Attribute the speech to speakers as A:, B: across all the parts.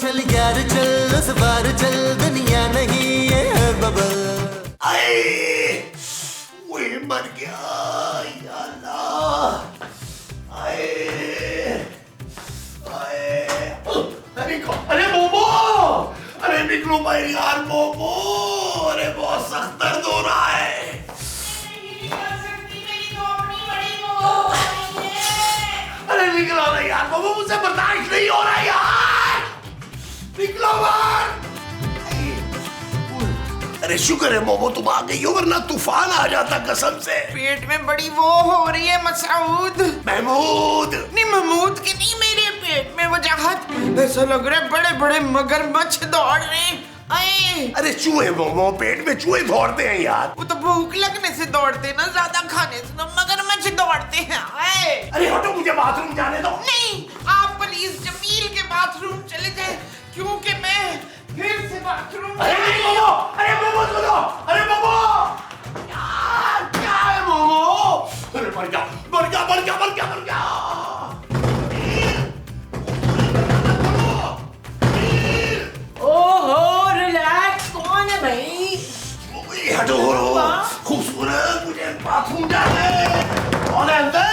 A: चल यार चल उस बार चल दुनिया नहीं ये है बबल।
B: आए वो मर गया या अल्लाह। आए आए अरे मोमो, अरे निकलो भाई यार मोमो, अरे बहुत सख्त दर्द हो रहा है। अरे निकलो ना यार मोमो, मुझसे बर्दाश्त नहीं हो रहा यार, निकलो बाहर। अरे शुक्र है मोमो तुम आ गई हो, वरना तूफान आ जाता कसम से।
C: पेट में बड़ी वो हो रही है मसूद।
B: महमूद
C: नहीं महमूद की नहीं, मेरे पेट में वजाहत। ऐसा लग रहा है बड़े बड़े मगरमच्छ दौड़ रहे हैं। आए
B: अरे चूहे मोमो, पेट में चूहे दौड़ते हैं यार।
C: वो तो भूख लगने से दौड़ते हैं ना, ज्यादा खाने से तो मगरमच्छ दौड़ते हैं। आए
B: अरे हटो, मुझे बाथरूम जाने दो।
C: नहीं, आप प्लीज जमील के बाथरूम चले जाए, क्योंकि मैं फिर से बाथरूम।
B: अरे नहीं मोमो, अरे मोमो सुनो, अरे मोमो यार क्या है मोमो। अरे मर गया मर गया मर गया मर गया मर गया।
D: ओहो रिलैक्स, कौन है भाई?
B: हटो खूबसूरत, मुझे बाथरूम जाना है। कौन है अंदर?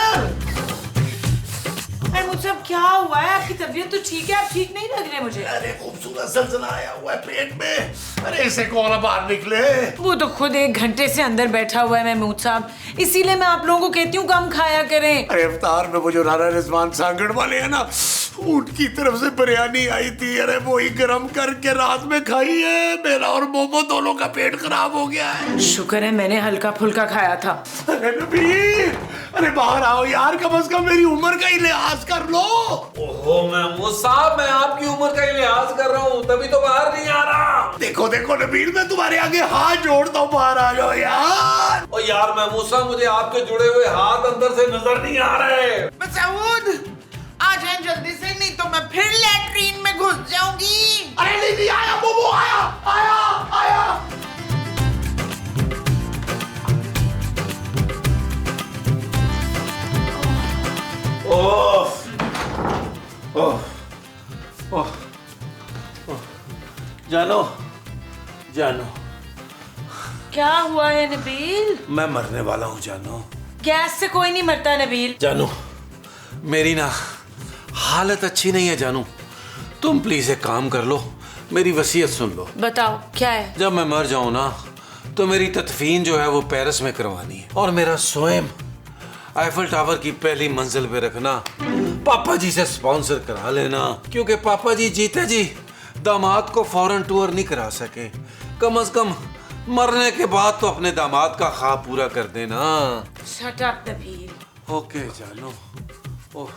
D: अरे मुझसे अब क्या हुआ है? आपकी तबीयत तो ठीक है, आप ठीक नहीं लग रहे मुझे।
B: अरे खूबसूरत ज़लज़ला आया हुआ है पेट में। अरे इसे कौन बाहर निकले?
D: वो तो खुद 1 घंटे से अंदर बैठा हुआ है महमूद साहब, इसीलिए मैं आप लोगों को कहती हूँ कम खाया करें।
B: अरे इफ्तार में वो जो राना रिजवान सांगड़ वाले हैं ना, उनकी तरफ से बिरयानी आई थी, अरे वो ही गरम करके रात में खाई है। मेरा और मोमो दोनों का पेट खराब हो गया है।
D: शुक्र है मैंने हल्का फुल्का खाया था।
B: अरे नबील, अरे बाहर आओ यार, कम से कम मेरी उम्र का ही लिहाज कर लो।
E: ओहो महमूद साहब, मैं आपकी उम्र का ही लिहाज कर रहा हूँ, तभी तो बाहर नहीं आ रहा।
B: देखो देखो नबील, मैं तुम्हारे आगे हाथ जोड़ता हूँ, बाहर आ जाओ यार।
E: और यार महमूद साहब, मुझे आपके जुड़े हुए हाथ अंदर से नजर नहीं आ रहे।
C: मसूद आ जाए जल्दी से, नहीं तो मैं फिर लैट्रीन में घुस जाऊंगी।
B: अरे नहीं आया मोमो, आया आया आया।
E: ओह ओह ओह जानो जानो,
D: क्या हुआ है नबील?
E: मैं मरने वाला हूँ जानो।
D: गैस से कोई नहीं मरता नबील।
E: जानू, मेरी ना हालत अच्छी नहीं है जानू, तुम प्लीज एक काम कर लो, मेरी वसीयत सुन लो।
D: बताओ क्या है?
E: जब मैं मर जाऊं ना, तो मेरी तदफीन जो है वो पेरिस में करवानी है, और मेरा स्वयं आईफल टावर की पहली मंजिल पे रखना। पापा जी से स्पॉन्सर करा लेना, क्योंकि पापा जी जीते जी दामाद को फौरन टूर नहीं करा सके। कम से कम मरने के बाद तो अपने दामाद का ख्वाब पूरा कर देना।
D: Shut up Nabeel.
E: ओके जानू। ओह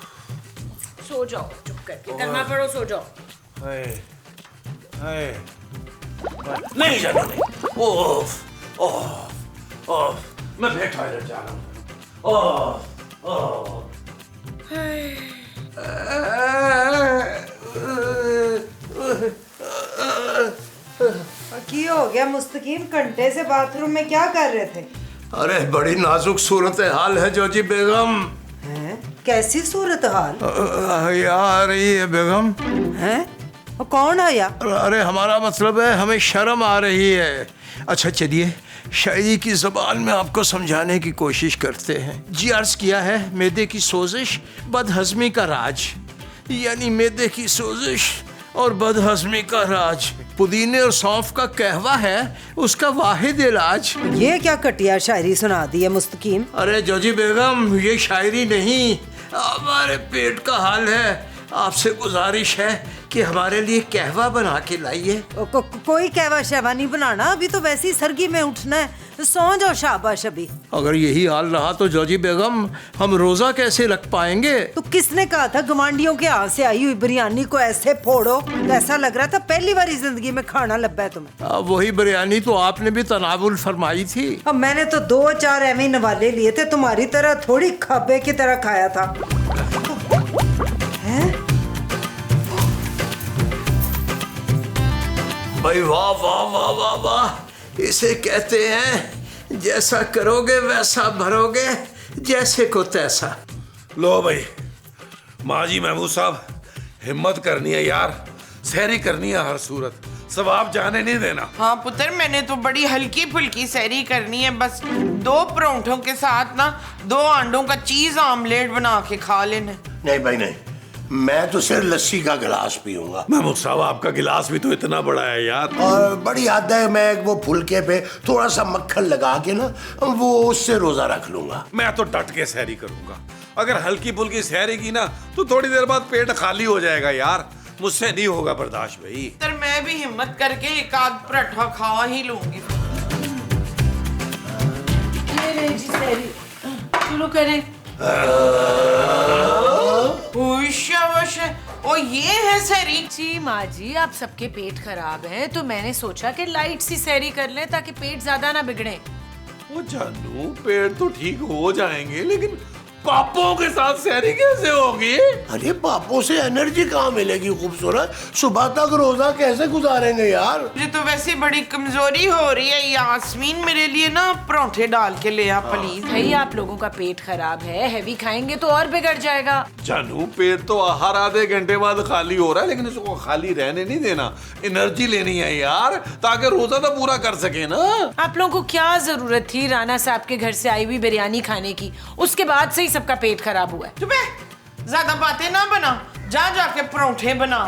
D: सो जाओ, चुप करके करना पड़ो, सो जाओ।
E: हाय हाय, नहीं जानू नहीं। ओह ओह ओह, मैं फिर टॉयलेट जा रहा हूँ। ओह ओह,
F: की हो गया मुस्तकीम? घंटे से बाथरूम में क्या कर रहे थे?
B: अरे बड़ी नाजुक सूरत हाल है जोजी बेगम।
F: हैं? कैसी सूरत हाल
B: यार ये बेगम
F: है? और कौन आया?
B: अरे हमारा मतलब है, हमें शर्म आ रही है। अच्छा चलिए, शायरी की ज़बान में आपको समझाने की कोशिश करते हैं। जी अर्ज किया है, मैदे की सोजिश बदहज़मी का राज, यानी मैदे की सोजिश और बदहज़मी का राज पुदीने और सौंफ का कहवा है, उसका वाहिद इलाज।
F: ये क्या कटिया शायरी सुना दी है मुस्तकीम?
B: अरे जोजी बेगम, ये शायरी नहीं, हमारे पेट का हाल है। आपसे गुजारिश है कि हमारे लिए कहवा बना के लाइए।
F: कोई कहवा शहवा नहीं बनाना, अभी तो वैसे ही सरगी में उठना है, सो जाओ शाबाश अभी।
B: अगर यही हाल रहा तो जोजी बेगम हम रोजा कैसे रख पाएंगे?
F: तो किसने कहा था गवांडियों के हाथ से आई हुई बिरयानी को ऐसे फोड़ो? ऐसा लग रहा था पहली बार जिंदगी में खाना लगा है तुम्हें।
B: वही बिरयानी तो आपने भी तनावुल फरमाई थी।
F: अब मैंने तो 2-4 एवं नवाले लिए थे, तुम्हारी तरह थोड़ी खब्बे की तरह खाया था।
B: भाई वाह वाह वाह वाह वाह, इसे कहते हैं जैसा करोगे वैसा भरोगे, जैसे को तैसा।
E: लो भाई, माँ जी महमूद साहब, हिम्मत करनी है यार, सहरी करनी है हर सूरत, सवाब जाने नहीं देना।
C: हाँ पुत्र, मैंने तो बड़ी हल्की फुल्की सहरी करनी है, बस 2 परोंठों के साथ ना 2 अंडों का चीज आमलेट बना के खा लेना।
G: नहीं भाई नहीं, मैं तो सिर्फ लस्सी का गिलास पीऊंगा।
E: महमूद साहब आपका गिलास भी तो इतना बड़ा है यार।
G: और बड़ी आदत है, मैं वो फुलके पे थोड़ा सा मक्खन लगा के ना वो उससे रोजा रख लूंगा।
E: मैं तो डट के सहरी करूंगा। अगर हल्की फुल्की सहरी की ना तो थोड़ी देर बाद पेट खाली हो जाएगा यार, मुझसे नहीं होगा बर्दाश्त भाई।
C: तर मैं भी हिम्मत करके एक आध पराठा खा ही लूंगी।
D: ये ले जी सहरी, शुरू करें।
C: शाबाश, ओ ये है सहरी।
D: जी माँ जी, आप सबके पेट खराब हैं तो मैंने सोचा कि लाइट सी सहरी कर लें ताकि पेट ज्यादा ना बिगड़े।
E: वो जानू पेट तो ठीक हो जाएंगे, लेकिन पापों के साथ सहरी कैसे होगी?
G: अरे पापों से एनर्जी कहाँ मिलेगी खूबसूरत, सुबह तक रोजा कैसे गुजारेंगे यार।
C: मुझे तो वैसे बड़ी कमजोरी हो रही है। यास्मीन मेरे लिए ना परोंठे डाल के ले आ प्लीज।
D: भाई आप लोगों का पेट खराब है, हैवी खाएंगे तो और बिगड़ जाएगा।
E: जानू पेट तो हर आधे घंटे बाद खाली हो रहा है, लेकिन इसको खाली रहने नहीं देना, एनर्जी लेनी है यार, ताकि रोजा तो पूरा कर सके ना।
D: आप लोगों को क्या जरूरत थी राना साहब के घर से आई हुई बिरयानी खाने की? उसके बाद से ही सबका पेट खराब हुआ है।
C: चुप है, ज्यादा बातें ना बना, जा जाके परोंठे बना।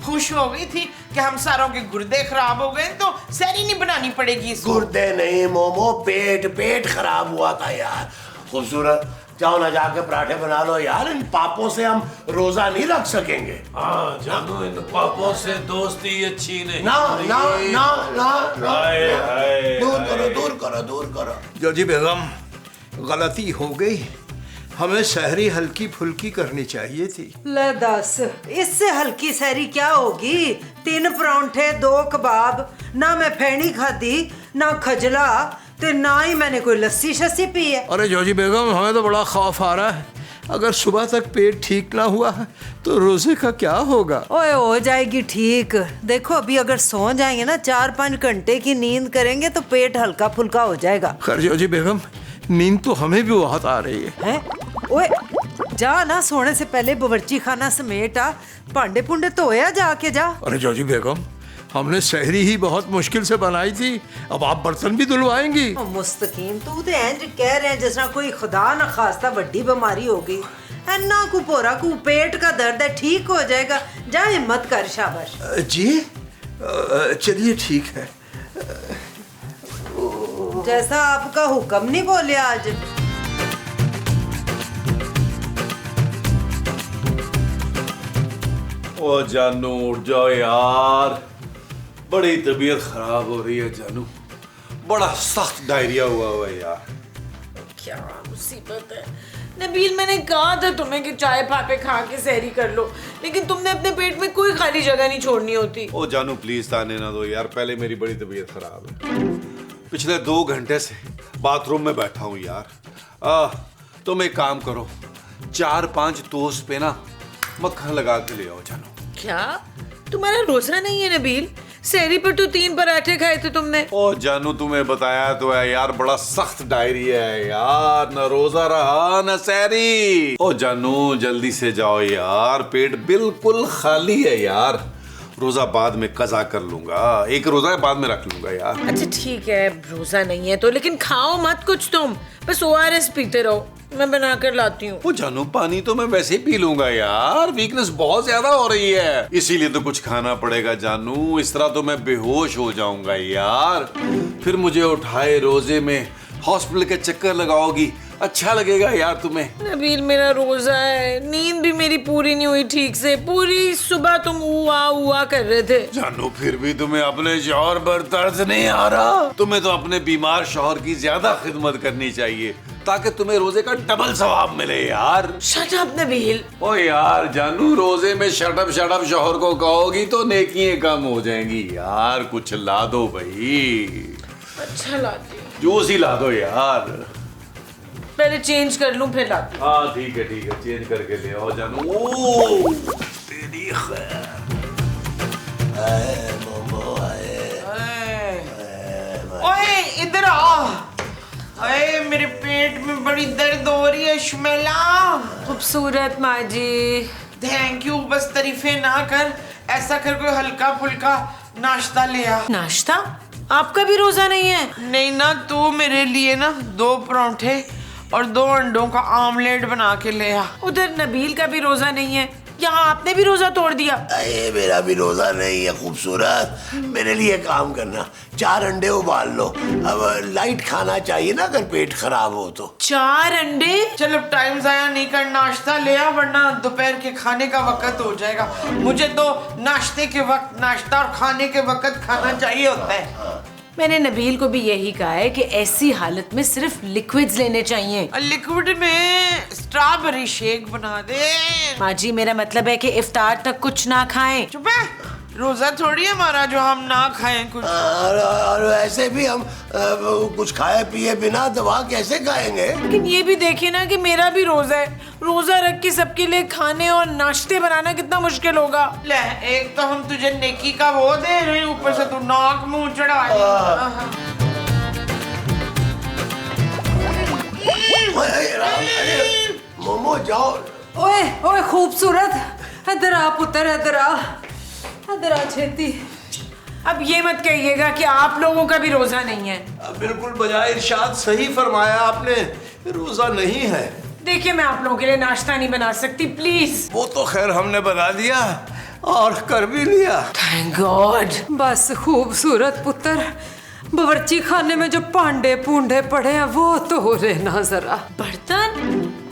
C: खुश हो गई थी कि हम सारों के गुर्दे खराब हो गए तो सहरी नहीं बनानी पड़ेगी इसको।
G: गुर्दे नहीं मोमो, पेट खराब हुआ था यार। खूबसूरत जाओ ना, जाके पराठे बना लो यार, इन पापों से हम रोजा नहीं रख सकेंगे।
E: हाँ जानू, इन पापों से दोस्ती अच्छी नहीं।
G: ना ना ना ना ना,
E: हाय, हाय,
G: दूर
E: हाय।
G: करो दूर करो दूर करो।
B: जोजी बेगम, गलती हो गई, हमें सहरी हल्की फुल्की करनी चाहिए थी।
F: ले दस, इससे हल्की सहरी क्या होगी? 3 परांठे 2 कबाब, ना मैं फेणी खाधी ना खजला, ते ना ही मैंने कोई लस्सी शस्सी पी है।
B: अरे जोजी बेगम, हमें तो बड़ा खौफ आ रहा है, अगर सुबह तक पेट ठीक ना हुआ तो रोजे का क्या होगा?
F: ओए हो जाएगी ठीक। देखो अभी अगर सो जाएंगे ना, 4-5 घंटे की नींद करेंगे तो पेट हल्का फुल्का हो जाएगा।
B: खैर जोजी बेगम, नींद तो हमें भी बहुत आ रही है।
F: हैं? ओए जा ना, सोने से पहले बावर्ची खाना समेट आ, भांडे पुंडे धोया जाके जा।
B: अरे जोजी बेगम, हमने सहरी ही बहुत मुश्किल से बनाई थी, अब आप बर्तन भी धुलवाएंगी?
F: ओ मुस्तकीम, तू तो इंज कह रहे हैं जैसा कोई खुदा न खास्ता बड़ी बीमारी हो गई। अन्ना को पोरा को पेट का दर्द है, ठीक हो जाएगा, जा हिम्मत कर, शाबाश।
B: जी चलिए ठीक है।
F: जैसा आपका हुक्म नहीं बोले आज।
E: ओ जानू उठ जाओ यार, बड़ी तबीयत खराब हो रही है जानू, बड़ा सख्त डायरिया हुआ है यार।
D: क्या मुसीबत है नबील, मैंने कहा था तुम्हें कि चाय पापे खा के सहरी कर लो, लेकिन तुमने अपने पेट में कोई खाली जगह नहीं छोड़नी होती।
E: ओ जानू प्लीज ताने ना दो यार, पहले मेरी बड़ी तबीयत खराब है, पिछले 2 घंटे से बाथरूम में बैठा हूँ यार। तुम एक काम करो, 4-5 टोस्ट पे ना मक्खन लगा के ले आओ जानू।
D: क्या तुम्हारा रोजा नहीं है नबील? सहरी पर तो 3 पराठे खाए थे तुमने।
E: ओ जानू तुम्हें बताया तो है यार, बड़ा सख्त डायरिया है यार, न रोजा रहा न सहरी। ओ जानू जल्दी से जाओ यार, पेट बिल्कुल खाली है यार, रोजा बाद में कज़ा कर लूंगा, एक रोजा बाद में रख लूंगा यार।
D: अच्छा ठीक है, रोजा नहीं है तो, लेकिन खाओ मत कुछ, तुम बस ORS पीते रहो, मैं बना कर लाती हूँ।
E: वो जानू पानी तो मैं वैसे ही पी लूंगा यार, वीकनेस बहुत ज्यादा हो रही है, इसीलिए तो कुछ खाना पड़ेगा जानू, इस तरह तो मैं बेहोश हो जाऊंगा यार, फिर मुझे उठाए रोजे में हॉस्पिटल के चक्कर लगाओगी, अच्छा लगेगा यार तुम्हें?
D: नबील मेरा रोजा है, नींद भी मेरी पूरी नहीं हुई ठीक से, पूरी सुबह तुम हुआ कर रहे थे।
E: जानू फिर भी तुम्हें अपने शौहर पर तरस नहीं आ रहा? तुम्हें तो अपने बीमार शौहर की ज्यादा खिदमत करनी चाहिए ताकि तुम्हें रोजे का डबल सवाब मिले यार।
D: Shut up Nabeel.
E: ओ यार जानू, रोजे में शटअप शौहर को कहोगी तो नेकियां कम हो जाएंगी यार, कुछ ला दो भाई।
D: अच्छा लाती हूँ,
E: जूस ही ला दो यार।
D: पहले चेंज कर लूं फिर लाती हूँ।
E: हाँ ठीक है चेंज करके ले आओ जानू। ओ तेरी खैर।
C: ओए इधर आ। अरे मेरे पेट में बड़ी दर्द हो रही है शमेला।
D: खूबसूरत माँ जी।
C: थैंक यू, बस तारीफे ना कर, ऐसा कर कोई हल्का फुल्का नाश्ता ले आ।
D: नाश्ता? आपका भी रोजा नहीं है?
C: नहीं ना, तू मेरे लिए ना 2 परांठे और 2 अंडों का आमलेट बना के ले आ।
D: उधर नबील का भी रोजा नहीं है, यहाँ आपने भी रोजा तोड़ दिया।
G: अरे मेरा भी रोजा नहीं है खूबसूरत, मेरे लिए काम करना, 4 अंडे उबाल लो। अब लाइट खाना चाहिए ना अगर पेट खराब हो तो।
D: 4 अंडे?
C: चलो टाइम जाया नहीं कर, नाश्ता ले आ वरना दोपहर के खाने का वक्त हो जाएगा। मुझे तो नाश्ते के वक्त नाश्ता और खाने के वक्त खाना चाहिए होता है।
D: मैंने नबील को भी यही कहा है कि ऐसी हालत में सिर्फ लिक्विड्स लेने चाहिए।
C: लिक्विड में स्ट्रॉबेरी शेक बना दे।
D: माँ जी, मेरा मतलब है कि इफ्तार तक कुछ ना खाएं।
C: चुप है, रोजा थोड़ी है हमारा जो हम ना खाएं कुछ।
G: और ऐसे भी हम कुछ खाए पिए बिना दवा कैसे खाएंगे?
D: लेकिन ये भी देखिए ना कि मेरा भी रोजा है। रोजा रख के सबके लिए खाने और नाश्ते बनाना कितना मुश्किल होगा।
C: ले, एक तो हम तुझे नेकी का वो दे रहे हैं, ऊपर से तू नाक मुंह चढ़ा रही।
G: मोमो जाओ।
F: ओए ओए खूबसूरत, इधर आ पुत्र, इधर आ, इधर आ छेती।
D: अब ये मत कहिएगा कि आप लोगों का भी रोजा नहीं है।
B: बिल्कुल बजाय इरशाद सही फरमाया आपने, रोजा नहीं है।
D: देखिए, मैं आप लोगों के लिए नाश्ता नहीं बना सकती, प्लीज।
B: वो तो खैर हमने बना दिया और कर भी लिया।
D: Thank God.
F: बस खूबसूरत पुत्र, बावर्ची खाने में जो पांडे पूंडे पड़े हैं वो तो हो रहे ना जरा।
D: बर्तन?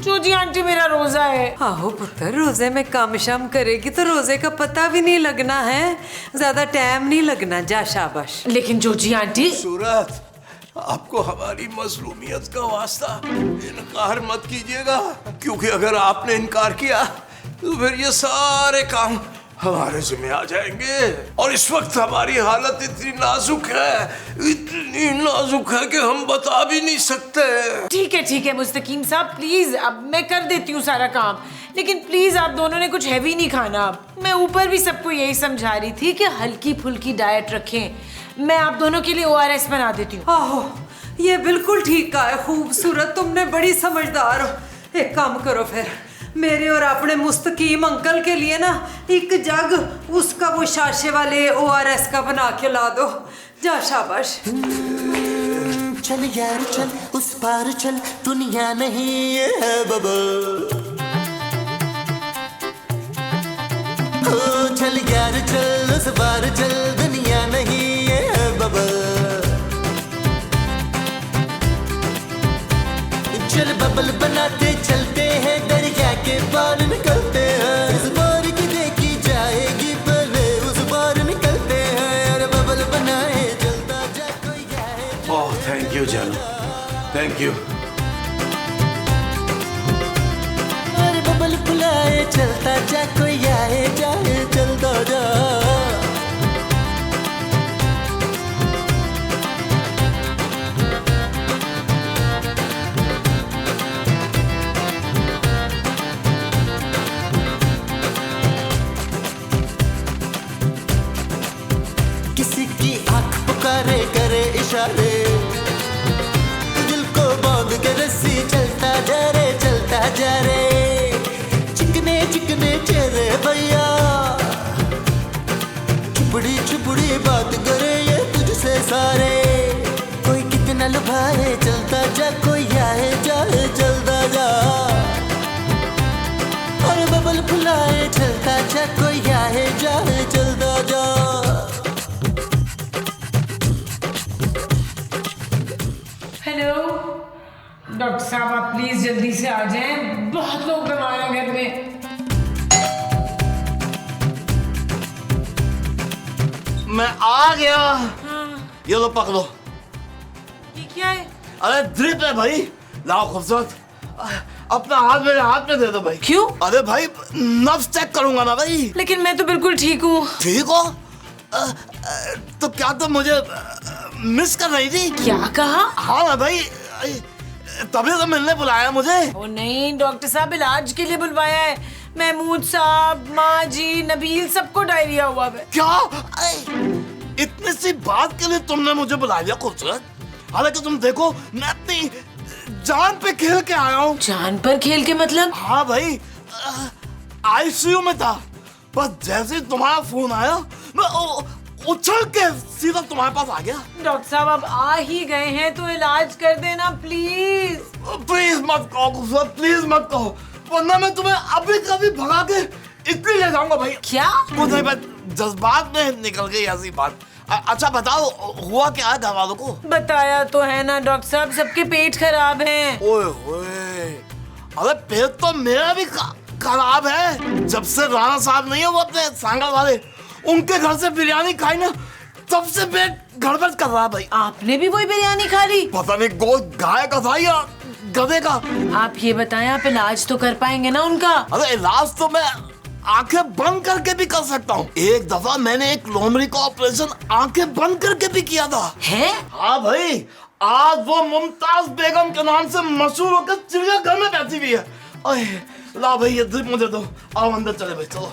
D: जो जी आंटी, मेरा रोजा है।
F: आहो पुत्र, रोजे में काम शाम करेगी तो रोजे का पता भी नहीं लगना है, ज्यादा टाइम नहीं लगना। जा शाबाश।
D: लेकिन जो जी आंटी,
B: सूरत, आपको हमारी मजलूमियत का वास्ता इनकार मत कीजिएगा, क्योंकि अगर आपने इनकार किया तो फिर ये सारे काम हमारे जिम्मे आ जाएंगे। और इस वक्त हमारी हालत इतनी नाजुक है कि हम बता भी नहीं सकते।
D: ठीक है मुस्तकीम साहब, प्लीज अब मैं कर देती हूँ सारा काम, लेकिन प्लीज आप दोनों ने कुछ हैवी नहीं खाना। अब मैं ऊपर भी सबको यही समझा रही थी कि हल्की फुल्की डाइट रखें। मैं आप दोनों के लिए ORS बना देती हूँ।
F: आहो, ये बिल्कुल ठीक कहा है खूबसूरत, तुमने बड़ी समझदार हो। एक काम करो फिर, मेरे और अपने मुस्तकीम अंकल के लिए ना 1 जग उसका वो शाशे वाले ORS का बना के ला दो। जा शाबाश।
A: चल यार चल, उस पार चल, दुनिया नहीं है बबल। ओ चल यार चल, उस पार चल, दुनिया नहीं है बबल। चल बबल बनाते चलते हैं, दरिया के पार निकलते हैं। उस पार की देखी जाएगी पहले, उस पार निकलते हैं। अरे बबल बनाए चलता जा कोई आए।
E: ओह थैंक यू जानू, थैंक यू।
A: अरे बबल बुलाए चलता जा कोई आए जाए चलता जा। किसी की आंख पुकारे करे इशारे, दिल को बांध के रस्सी चलता जा रे, चलता जा रे। चिकने चिकने चेहरे भैया, छुपड़ी छुपड़ी बात करे ये तुझसे सारे। कोई कितना लुभाए चलता जा, कोई आए जाए चलता जा। और बबल फुलाए चलता जा, कोई आए जाए चलता जा।
D: हेलो डॉक्टर साहब, आप प्लीज जल्दी से आ जाएं, बहुत लोग बीमार हैं घर में।
G: मैं आ गया। ये लो पकड़ो।
D: ये क्या है?
G: अरे ड्रिप है भाई, लाओ खूबसूरत, अपना हाथ मेरे हाथ में दे दो भाई।
D: क्यों?
G: अरे भाई नब्ज चेक करूंगा ना भाई।
D: लेकिन मैं तो बिल्कुल ठीक हूँ।
G: ठीक हो? तो क्या तुम मुझे मिस कर रही थी?
D: क्या कहा?
G: हाँ ना भाई, तभी तो मिलने बुलाया मुझे।
D: ओ नहीं डॉक्टर साहब, इलाज के लिए बुलवाया है। महमूद साहब, माँ जी, नबील, सबको डायरिया हुआ है।
G: क्या? इतनी सी बात के लिए तुमने मुझे बुला लिया खूबसूरत? हालांकि तुम देखो, मैं अपनी जान पे खेल के आया हूँ।
D: जान पर खेल के मतलब?
G: हाँ भाई, ICU में था, बस जैसे ही तुम्हारा फोन आया मैं उछल के सीधा तुम्हारे पास आ गया।
D: डॉक्टर साहब अब आ ही गए हैं तो इलाज कर देना प्लीज।
G: प्लीज मत कहो खूबसूरत, प्लीज मत कहो, वरना मैं तुम्हें अभी कभी भगा के इटली ले जाऊंगा भाई।
D: क्या?
G: कुछ नहीं, बस जज्बात में निकल गई ऐसी बात। अच्छा बताओ हुआ क्या है घर वालों को?
D: बताया तो है ना डॉक्टर साहब, सबके पेट खराब हैं।
G: ओए ओए, अरे पेट तो मेरा भी खराब है। जब से राणा साहब नहीं है वो अपने सांगल वाले, उनके घर से बिरयानी खाई ना, तब से पेट गड़बड़ कर रहा है भाई।
D: आपने भी वही बिरयानी खा ली?
G: पता नहीं गोश्त गाय का था या गधे का।
D: आप ये बताएं, आप इलाज तो कर पाएंगे ना उनका?
G: अरे इलाज तो मैं आंखें बंद करके भी कर सकता हूँ। एक दफा मैंने एक लोमड़ी का ऑपरेशन आंखें बंद करके भी किया था।
D: है?
G: हाँ भाई, आज वो मुमताज बेगम के नाम से मशहूर होकर चिड़ियाघर में बैठी हुई है। ओए ला भाई, ये ड्रिप मुझे दो। आओ अंदर चले भाई, चलो।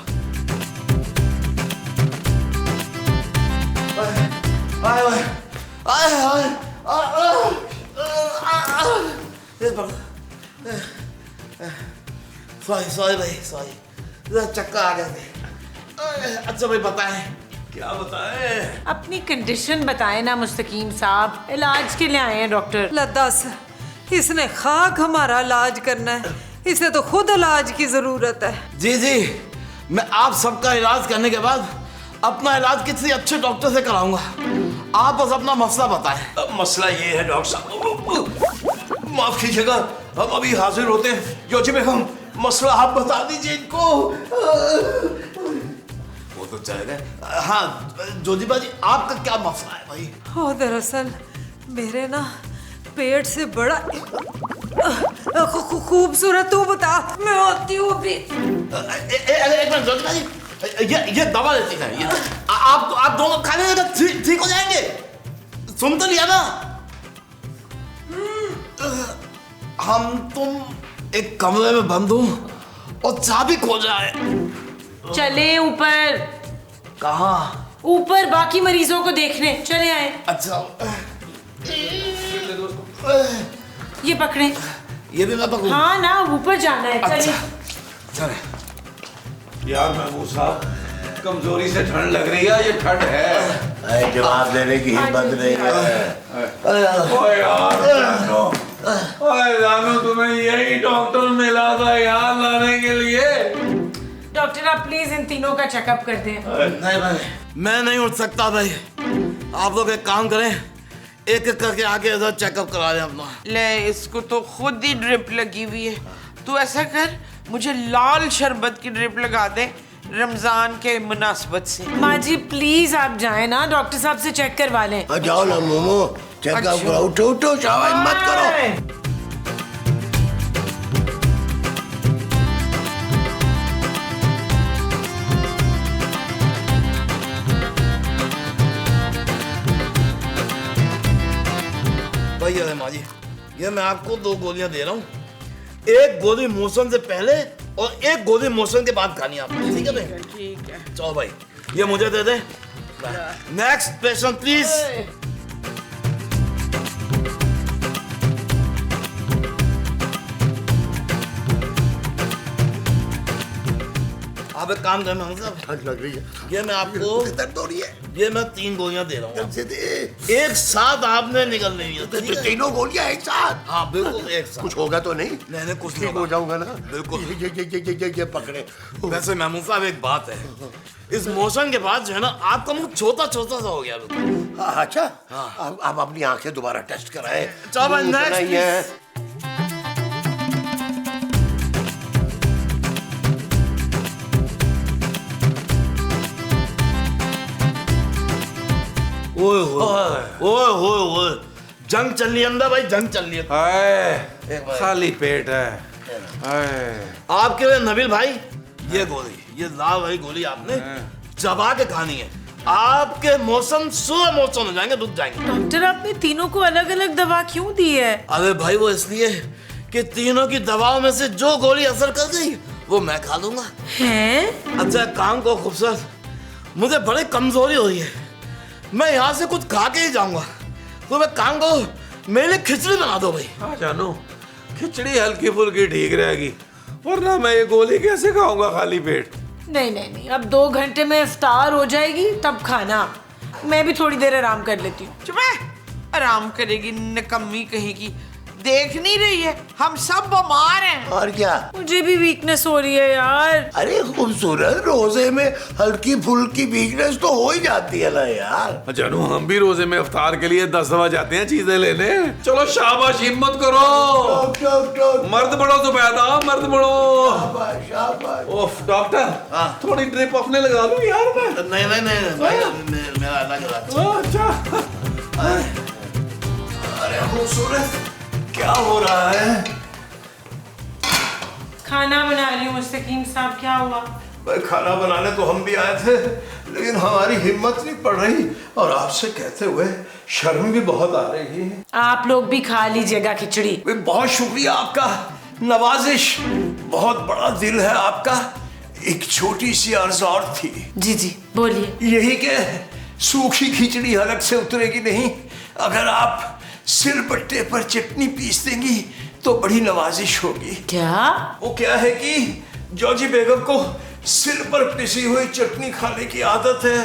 G: आए आए आए आए, सॉरी सॉरी भाई सॉरी, चक्कर आ गया थे। अच्छा भाई बताएं, क्या बताएं?
D: अपनी कंडीशन बताएं ना मुस्तकीम साहब, इलाज के लिए आए हैं डॉक्टर।
F: लद्दास, इसने खाक हमारा इलाज करना है, इसे तो खुद इलाज की जरूरत है।
G: जी जी, मैं आप सबका इलाज करने के बाद अपना इलाज किसी अच्छे डॉक्टर से कराऊंगा। आप बस अपना मसला बताएं।
B: मसला ये है डॉक्टर साहब, माफ कीजिएगा, हम अभी हाजिर होते हैं। जोजी बेगम, मसला आप बता दीजिए इनको।
G: वो तो चलेगा। हाँ जोजी बाजी, आपका क्या मसला है भाई?
F: हो दरअसल मेरे ना पेट से बड़ा खूबसूरत, तू बता, मैं होती हूँ अभी।
G: एक मिनट जोजी बाजी, ये दवा लेती है, ये आप दोनों खाने लगा ठीक हो जाएंगे। सुन तो लिया ना, हम तुम एक कमरे में बंद हो और चाबी खो जाए।
D: चले ऊपर।
G: कहाँ?
D: ऊपर बाकी मरीजों को देखने चले आए।
G: अच्छा
D: ये पकड़े।
G: ये भी मैं पकड़ूं?
D: हाँ ना, ऊपर जाना है। चलिए।
G: चले।
E: यार महबूब साहब, कमजोरी से ठंड लग रही है। ये ठंड है,
G: जवाब देने की हिम्मत नहीं है।
E: ओए यार जानू, तुम्हें यही डॉक्टर मिला था यार लाने के लिए।
D: डॉक्टर आप प्लीज इन तीनों का चेकअप कर दें।
G: नहीं भाई, मैं नहीं उठ सकता भाई। आप लोग एक काम करें, एक एक करके आके इधर चेकअप करा दें अपना।
C: ले, इसको तो खुद ही ड्रिप लगी हुई है। तू ऐसा कर, मुझे लाल शरबत की ड्रिप लगा दे रमजान के मुनासबत से।
D: माँ जी प्लीज आप जाएं ना, डॉक्टर साहब से चेक करवा लें।
G: जाओ ना मोमो, चेकअप करो। उठो उठो, शाबाश, मत करो। भाई अरे माँ जी, ये मैं आपको 2 गोलियां दे रहा हूँ। एक गोली मोशन से पहले और एक गोली मोशन के बाद खानी है आपको, ठीक है भाई?
C: ठीक है।
G: चलो भाई, ये मुझे दे दे। Next patient please. आप एक काम करें महमूद साहब, ठंड लग रही है, ये मैं आपको दर्द हो रही है, ये मैं 3 गोलियां दे रहा हूँ। एक साथ आपने निकल रही है। तीनों गोलियां एक साथ? हाँ बिल्कुल एक साथ। कुछ होगा तो नहीं? नहीं कुछ नहीं हो जाऊंगा ना, बिल्कुल। ये पकड़े। वैसे महमूद साहब एक बात है, इस मोशन के बाद जो है ना, आपका मुंह छोटा छोटा सा हो गया।
H: अच्छा, आप अपनी आंखें दोबारा टेस्ट कराएं।
G: चलो नेक्स्ट। ओए जंग चल रही है अंदर भाई, जंग चल रही है।
E: हाय, खाली पेट है। हाय,
G: आपके लिए नबील भाई, ये गोली, ये लाल भाई गोली आपने चबा के खानी है। आपके मौसम स्लो मोशन हो जाएंगे, रुक जाएंगे।
D: डॉक्टर आपने तीनों को अलग अलग दवा क्यों दी है?
G: अरे भाई वो इसलिए कि तीनों की दवाओं में से जो गोली असर कर गई वो मैं खा लूंगा।
D: हैं?
G: अच्छा काम को खूबसूरत, मुझे बड़ी कमजोरी हो रही है, मैं यहाँ से कुछ खा के ही जाऊंगा। तो मैं काम को मेरे लिए खिचड़ी बना दो भाई।
E: हाँ जानू, खिचड़ी हल्की फुल्की ठीक रहेगी, वरना मैं ये गोली कैसे खाऊंगा खाली पेट?
D: नहीं नहीं नहीं, अब 2 घंटे में इफ्तार हो जाएगी तब खाना। मैं भी थोड़ी देर आराम कर लेती हूँ।
C: चुप है, आराम करेगी निकम्मी कहेगी। देख नहीं रही है हम सब बीमार हैं।
H: और क्या?
D: मुझे भी वीकनेस हो रही है यार।
H: अरे खूबसूरत, रोजे में हल्की फुल्की वीकनेस तो हो ही जाती है ना यार।
E: जानू हम भी रोजे में इफ्तार के लिए 10 दफा जाते हैं चीजें लेने। चलो शाबाश, हिम्मत करो। मर्द बढ़ो जुबैदा, मर्द बढ़ो। ओफ डॉक्टर, थोड़ी ड्रिप अपने लगा लो यार। मैं
G: नहीं मेरा अलग।
E: अच्छा।
B: अरे खूबसूरत, क्या हो रहा है?
D: खाना बना रही हूँ मुस्तकीम साहब। क्या हुआ?
B: भाई खाना बनाने तो हम भी आए थे, लेकिन हमारी हिम्मत नहीं पड़ रही और आपसे कहते हुए शर्म भी बहुत आ रही है।
D: आप लोग भी खा लीजिएगा खिचड़ी।
B: भाई बहुत शुक्रिया आपका, नवाजिश, बहुत बड़ा दिल है आपका। एक छोटी सी अर्ज और थी।
D: जी जी बोलिए।
B: यही कि सूखी खिचड़ी हलक से उतरेगी नहीं, अगर आप सिलबट्टे पर चटनी पीस देंगी तो बड़ी नवाजिश होगी।
D: क्या?
B: वो क्या है कि जॉजी बेगम को सिल पर पिसी हुई चटनी खाने की आदत है।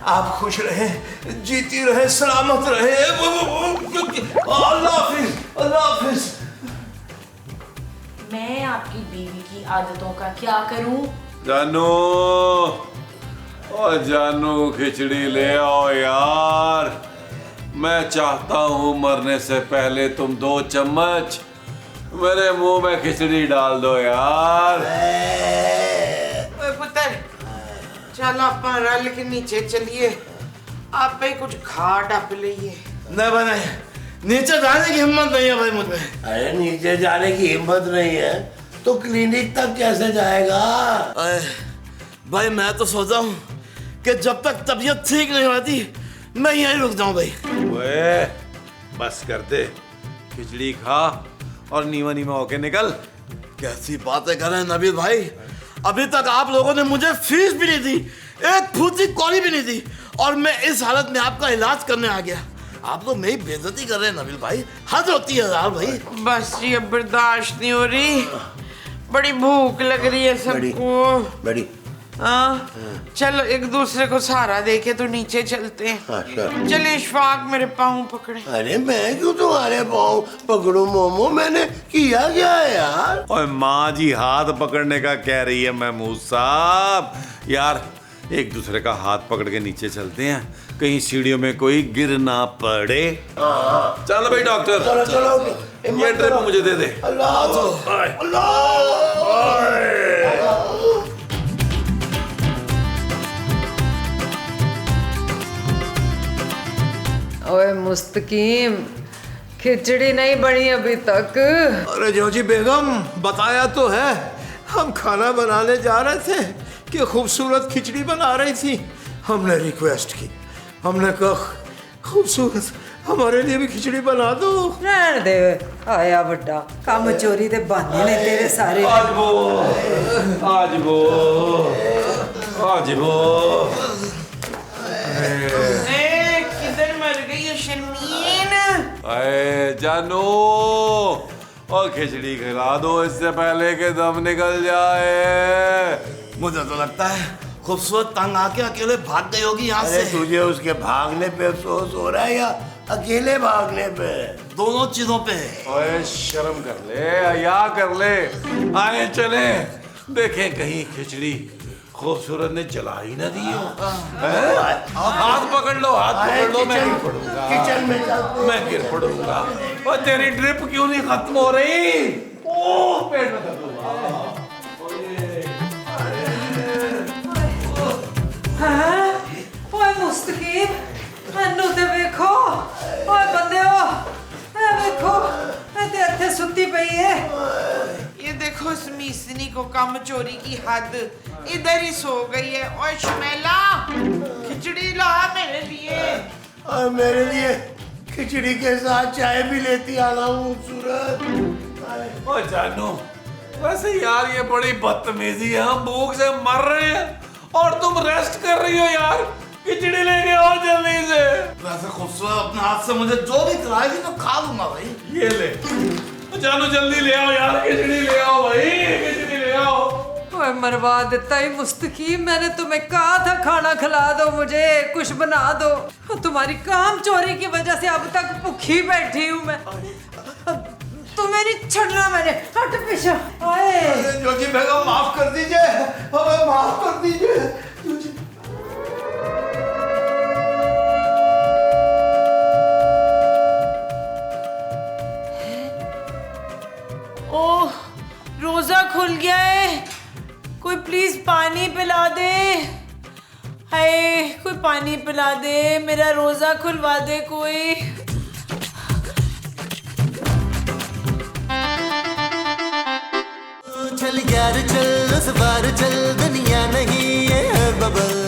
B: आप खुश रहें, जीती रहे, सलामत रहे। अल्लाह हाफिज, अल्लाह हाफिज।
D: मैं आपकी बीवी की आदतों का क्या करूं?
E: जानू, ओ जानू खिचड़ी ले आओ यार। मैं चाहता हूँ मरने से पहले तुम 2 चम्मच मेरे मुंह में खिचड़ी डाल दो यार।
C: ओए पुत्र, चल आप रल के नीचे चलिए, आप पे कुछ खा डप लीजिए।
G: नहीं बने, नीचे जाने की हिम्मत नहीं है भाई मुझ में।
H: अरे नीचे जाने की हिम्मत नहीं है तो क्लिनिक तक कैसे जाएगा?
G: भाई मैं तो सोचा हूँ कि जब तक तबीयत ठीक नहीं होती मैं यहीं रुक जाऊं भाई।
E: ओए बस कर दे, खिचड़ी खा और नीवा नीवा होके निकल।
G: कैसी बातें कर रहे हैं नबील भाई, अभी तक आप लोगों ने मुझे फीस भी नहीं दी, एक फूटी कौड़ी भी नहीं दी, और मैं इस हालत में आपका इलाज करने आ गया। आप लोग मेरी बेइज्जती कर रहे हैं नबील भाई, हद होती है यार भाई।
C: बस ये बर्दाश्त नहीं हो रही, बड़ी भूख लग रही है सबको।
H: बड़ी
C: हाँ, चलो एक दूसरे को सहारा देके तो नीचे चलते हैं।
H: अच्छा।
C: चले इशफाक मेरे पाँव पकड़े।
H: अरे मैं क्यों तुम्हारे पाँव पकड़ूं मोमो, मैंने किया क्या है यार?
E: और माँ जी हाथ पकड़ने का कह रही है महमूद साहब। यार एक दूसरे का हाथ पकड़ के नीचे चलते हैं, कहीं सीढ़ियों में कोई गिर ना पड़े। चलो भाई डॉक्टर,
H: चलो चलो,
E: ये ड्रिप मुझे दे दे।
H: अल्लाह
F: ओए मुस्तकीम, खिचड़ी नहीं बनी अभी तक।
B: अरे जॉजी बेगम, बताया तो है, हम खाना बनाने जा रहे थे कि खूबसूरत खिचड़ी बना रही थी। हमने रिक्वेस्ट की, हमने कहा खूबसूरत हमारे लिए भी खिचड़ी बना दो।
F: रहने दे, आया बड्डा, काम चोरी दे बहाने ने तेरे सारे।
E: आज वो
C: किधर मर गई है शर्मीन?
E: अरे जानू, और खिचड़ी खिला दो इससे पहले कि दम निकल जाए।
G: मुझे तो लगता है खूबसूरत तंग आके अकेले भाग गई होगी यहाँ
H: अरे
G: से।
H: तुझे उसके भागने पे अफसोस हो रहा है या अकेले भागने पे?
G: दोनों चीजों पे।
E: ओए शर्म कर ले, हया कर ले। आए चले देखें कहीं खिचड़ी खूबसूरत ने जला ही ना दी हो। हाथ पकड़ लो, हाथ पकड़ लो, मैं गिर पड़ूंगा।
H: किचन में चलते।
E: मैं गिर पड़ूंगा। और तेरी ड्रिप क्यों नहीं खत्म हो रही? ओह पेट में दर्द हुआ।
F: हाँ? ओए मुस्तकीम, मैनू ते देखो, ओए बंदेओ, ए देखो, मैं ते इत्थे सुत्ती पई है।
C: ये देखो इस मीसनी को कम चोरी की हद, इधर ही सो गई है। और शमेला, खिचड़ी ला मेरे लिए।
H: और मेरे लिए खिचड़ी के साथ चाय भी लेती आना खूबसूरत।
E: ओ जानू, वैसे यार ये बड़ी बदतमीजी है, हम भूख से मर रहे हैं और तुम रेस्ट कर रही हो यार। खिचड़ी लेके आओ जल्दी से।
G: वैसे खूबसूरत अपने हाथ से मुझे जो भी खिलाएगी मैं खा लूंगा भाई।
E: ये ले जानू, जल्दी ले आओ यार, खिचड़ी ले आओ भाई, खिचड़ी ले आओ।
F: ओए मरवा देता ही मुस्तकीम, मैंने तुम्हें कहा था खाना खिला दो, मुझे कुछ बना दो। तुम्हारी काम चोरी की वजह से अब तक भूखी बैठी हूँ मैं। तुम्हें नहीं छोड़ना मैंने, हट पीछे। आए
H: जोगी बेगम माफ कर दीजिए, हमें माफ कर दीजिए।
D: ओह, रोजा खुल गया है, कोई प्लीज पानी पिला दे। हाय, कोई पानी पिला दे, मेरा रोजा खुलवा दे कोई।
A: चल यार चल, उस बार चल, दुनिया नहीं है बबल।